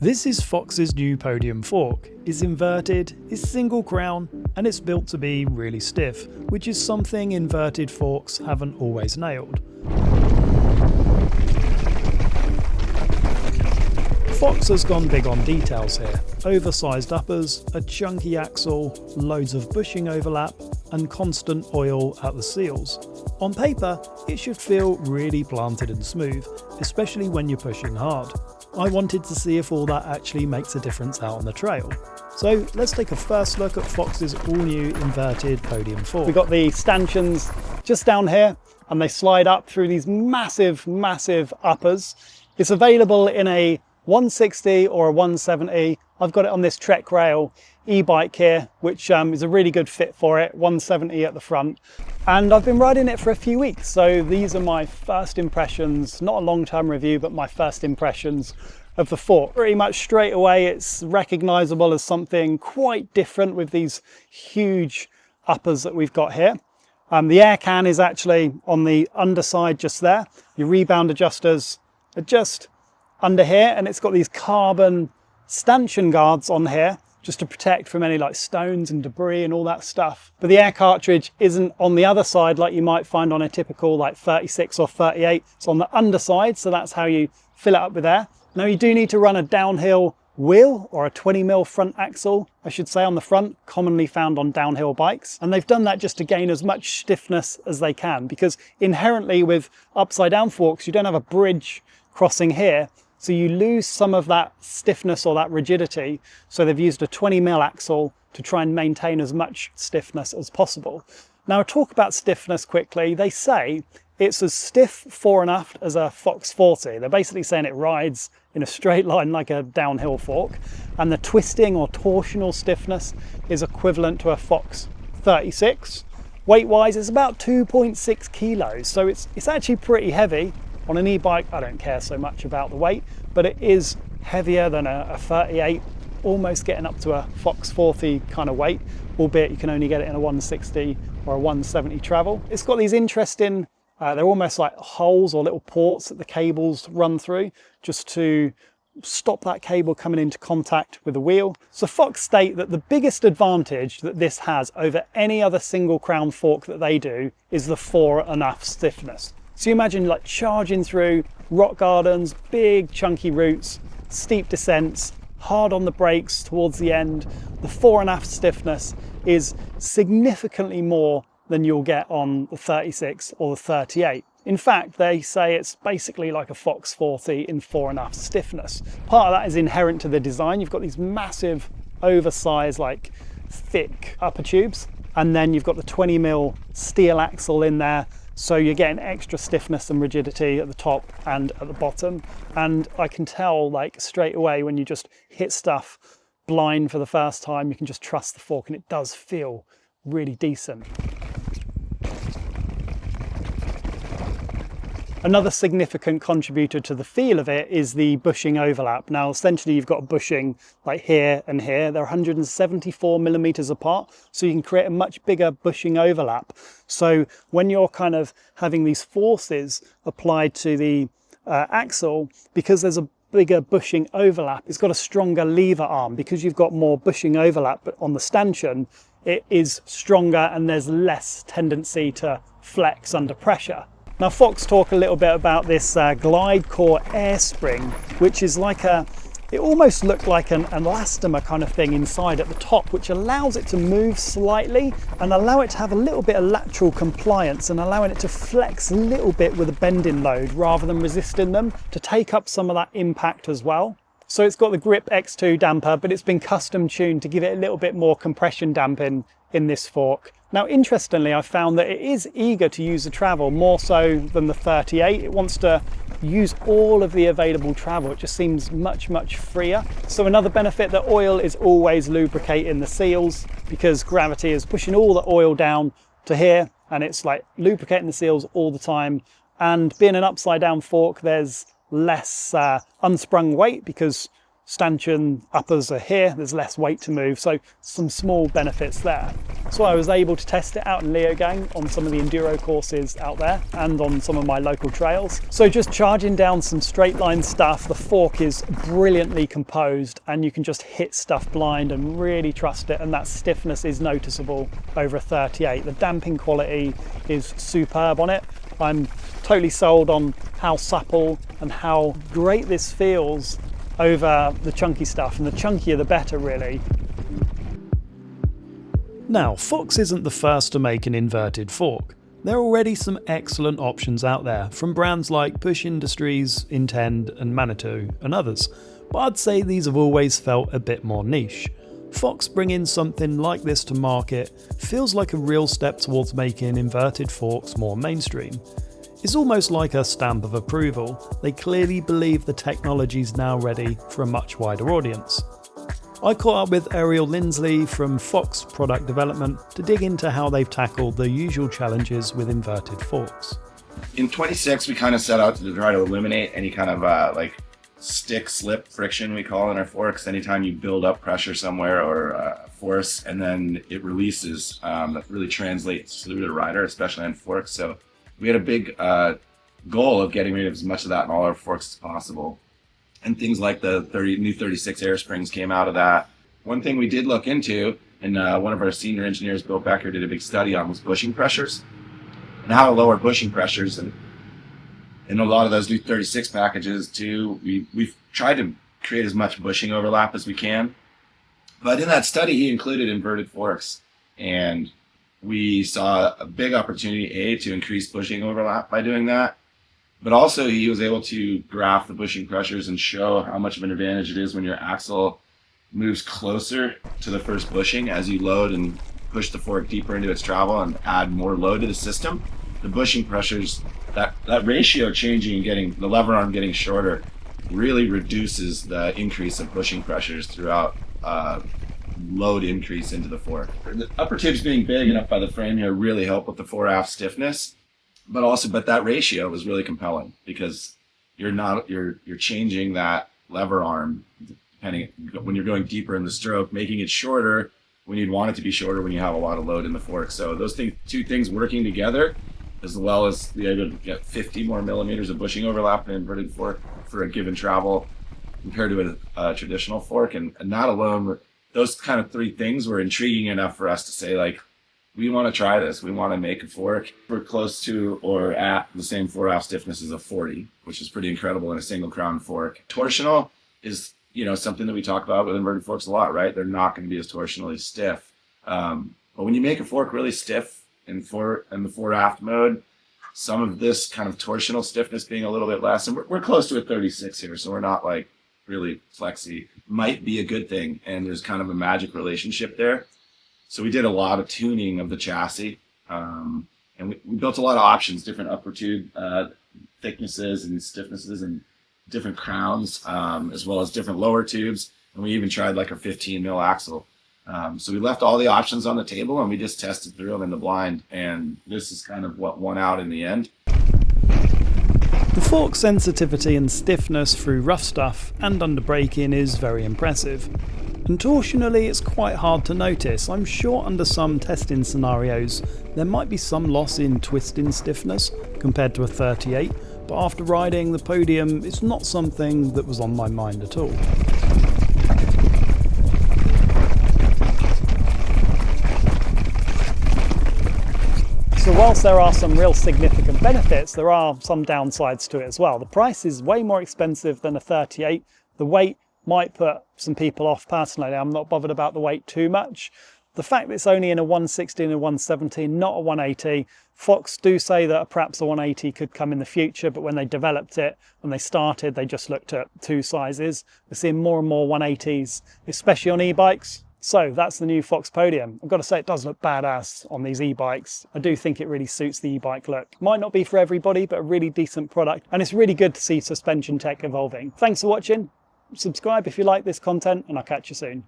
This is Fox's new podium fork. It's inverted, it's single crown, and it's built to be really stiff, which is something inverted forks haven't always nailed. Fox has gone big on details here. Oversized uppers, a chunky axle, loads of bushing overlap, and constant oil at the seals. On paper, it should feel really planted and smooth, especially when you're pushing hard. I wanted to see if all that actually makes a difference out on the trail. So let's take a first look at Fox's all-new inverted podium fork. We've got the stanchions just down here, and they slide up through these massive uppers. It's available in a 160 or a 170. I've got it on this Trek Rail e-bike here, which is a really good fit for it, 170 at the front. And I've been riding it for a few weeks, so these are my first impressions, not a long-term review, but my first impressions of the fork. Pretty much straight away, it's recognizable as something quite different with these huge uppers that we've got here. The air can is actually on the underside just there. Your rebound adjusters are just under here, and it's got these carbon stanchion guards on here just to protect from any like stones and debris and all that stuff. But the air cartridge isn't on the other side like you might find on a typical like 36 or 38. It's on the underside, so that's how you fill it up with air. Now you do need to run a downhill wheel or a 20mm front axle, I should say, on the front, commonly found on downhill bikes. And they've done that just to gain as much stiffness as they can, because inherently with upside down forks, you don't have a bridge crossing here. So you lose some of that stiffness or that rigidity. So they've used a 20mm axle to try and maintain as much stiffness as possible. Now, talk about stiffness quickly. They say it's as stiff fore and aft as a Fox 40. They're basically saying it rides in a straight line like a downhill fork. And the twisting or torsional stiffness is equivalent to a Fox 36. Weight-wise, it's about 2.6 kilos. So it's actually pretty heavy. On an e-bike, I don't care so much about the weight, but it is heavier than a 38, almost getting up to a Fox 40 kind of weight, albeit you can only get it in a 160 or a 170 travel. It's got these interesting, they're almost like holes or little ports that the cables run through just to stop that cable coming into contact with the wheel. So Fox state that the biggest advantage that this has over any other single crown fork that they do is the fore and aft stiffness. So you imagine like charging through rock gardens, big chunky routes, steep descents, hard on the brakes towards the end. The fore and aft stiffness is significantly more than you'll get on the 36 or the 38. In fact, they say it's basically like a Fox 40 in fore and aft stiffness. Part of that is inherent to the design. You've got these massive, oversized, like thick upper tubes. And then you've got the 20mm steel axle in there. So you're getting extra stiffness and rigidity at the top and at the bottom. And I can tell like straight away when you just hit stuff blind for the first time, you can just trust the fork and it does feel really decent. Another significant contributor to the feel of it is the bushing overlap. Now, essentially you've got a bushing like here and here. They're 174mm apart, so you can create a much bigger bushing overlap. So when you're kind of having these forces applied to the axle, because there's a bigger bushing overlap, it's got a stronger lever arm. Because you've got more bushing overlap but on the stanchion, it is stronger and there's less tendency to flex under pressure. Now Fox talk a little bit about this glide core air spring, which is like it almost looked like an elastomer kind of thing inside at the top, which allows it to move slightly and allow it to have a little bit of lateral compliance and allowing it to flex a little bit with a bending load rather than resisting them to take up some of that impact as well. So it's got the Grip X2 damper, but it's been custom tuned to give it a little bit more compression damping in this fork. Now, interestingly, I found that it is eager to use the travel more so than the 38. It wants to use all of the available travel. It just seems much freer. So another benefit, that oil is always lubricating the seals because gravity is pushing all the oil down to here and it's like lubricating the seals all the time. And being an upside down fork, there's less unsprung weight because stanchion uppers are here, there's less weight to move, so some small benefits there. So I was able to test it out in Leogang on some of the enduro courses out there and on some of my local trails. So just charging down some straight line stuff, the fork is brilliantly composed and you can just hit stuff blind and really trust it, and that stiffness is noticeable over a 38. The damping quality is superb on it. I'm totally sold on how supple and how great this feels over the chunky stuff, and the chunkier the better really. Now, Fox isn't the first to make an inverted fork. There are already some excellent options out there from brands like Push Industries, Intend and Manitou and others, but I'd say these have always felt a bit more niche. Fox bringing something like this to market feels like a real step towards making inverted forks more mainstream. It's almost like a stamp of approval. They clearly believe the technology's now ready for a much wider audience. I caught up with Ariel Lindley from FOX Product Development to dig into how they've tackled the usual challenges with inverted forks. In 26, we kind of set out to try to eliminate any kind of like stick-slip friction, we call in our forks. Anytime you build up pressure somewhere or force and then it releases, that really translates through the rider, especially on forks. So we had a big goal of getting rid of as much of that in all our forks as possible. And things like the new 36 air springs came out of that. One thing we did look into, and one of our senior engineers, Bill Becker, did a big study on, was bushing pressures and how to lower bushing pressures. And in a lot of those new 36 packages too, we've tried to create as much bushing overlap as we can. But in that study, he included inverted forks. And we saw a big opportunity, to increase bushing overlap by doing that. But also he was able to graph the bushing pressures and show how much of an advantage it is when your axle moves closer to the first bushing as you load and push the fork deeper into its travel and add more load to the system. The bushing pressures, that ratio changing and getting the lever arm getting shorter really reduces the increase of bushing pressures throughout load increase into the fork. The upper tubes being big enough by the frame here really help with the fore-aft stiffness. But that ratio was really compelling because you're changing that lever arm depending when you're going deeper in the stroke, making it shorter when you'd want it to be shorter when you have a lot of load in the fork. So those two things working together, as well as the able to get 50 more millimeters of bushing overlap in an inverted fork for a given travel compared to a traditional fork, and not alone, those kind of three things were intriguing enough for us to say, like, we want to try this. We want to make a fork. We're close to or at the same fore-aft stiffness as a 40, which is pretty incredible in a single crown fork. Torsional is, something that we talk about with inverted forks a lot, right? They're not going to be as torsionally stiff. But when you make a fork really stiff in the fore-aft mode, some of this kind of torsional stiffness being a little bit less, and we're close to a 36 here, so we're not like really flexy, might be a good thing. And there's kind of a magic relationship there. So we did a lot of tuning of the chassis, and we built a lot of options, different upper tube thicknesses and stiffnesses and different crowns, as well as different lower tubes. And we even tried like a 15 mil axle. So we left all the options on the table and we just tested through them in the blind. And this is kind of what won out in the end. The fork sensitivity and stiffness through rough stuff and under braking is very impressive. And torsionally it's quite hard to notice. I'm sure under some testing scenarios there might be some loss in twisting stiffness compared to a 38, but after riding the Podium it's not something that was on my mind at all. So whilst there are some real significant benefits, there are some downsides to it as well. The price is way more expensive than a 38. The weight might put some people off. Personally, I'm not bothered about the weight too much. The fact that it's only in a 160 and a 170, not a 180. Fox do say that perhaps a 180 could come in the future, but when they developed it, when they started, they just looked at two sizes. We're seeing more and more 180s, especially on e-bikes. So that's the new FOX Podium. I've got to say it does look badass on these e-bikes. I do think it really suits the e-bike look. Might not be for everybody, but a really decent product. And it's really good to see suspension tech evolving. Thanks for watching. Subscribe if you like this content, and I'll catch you soon.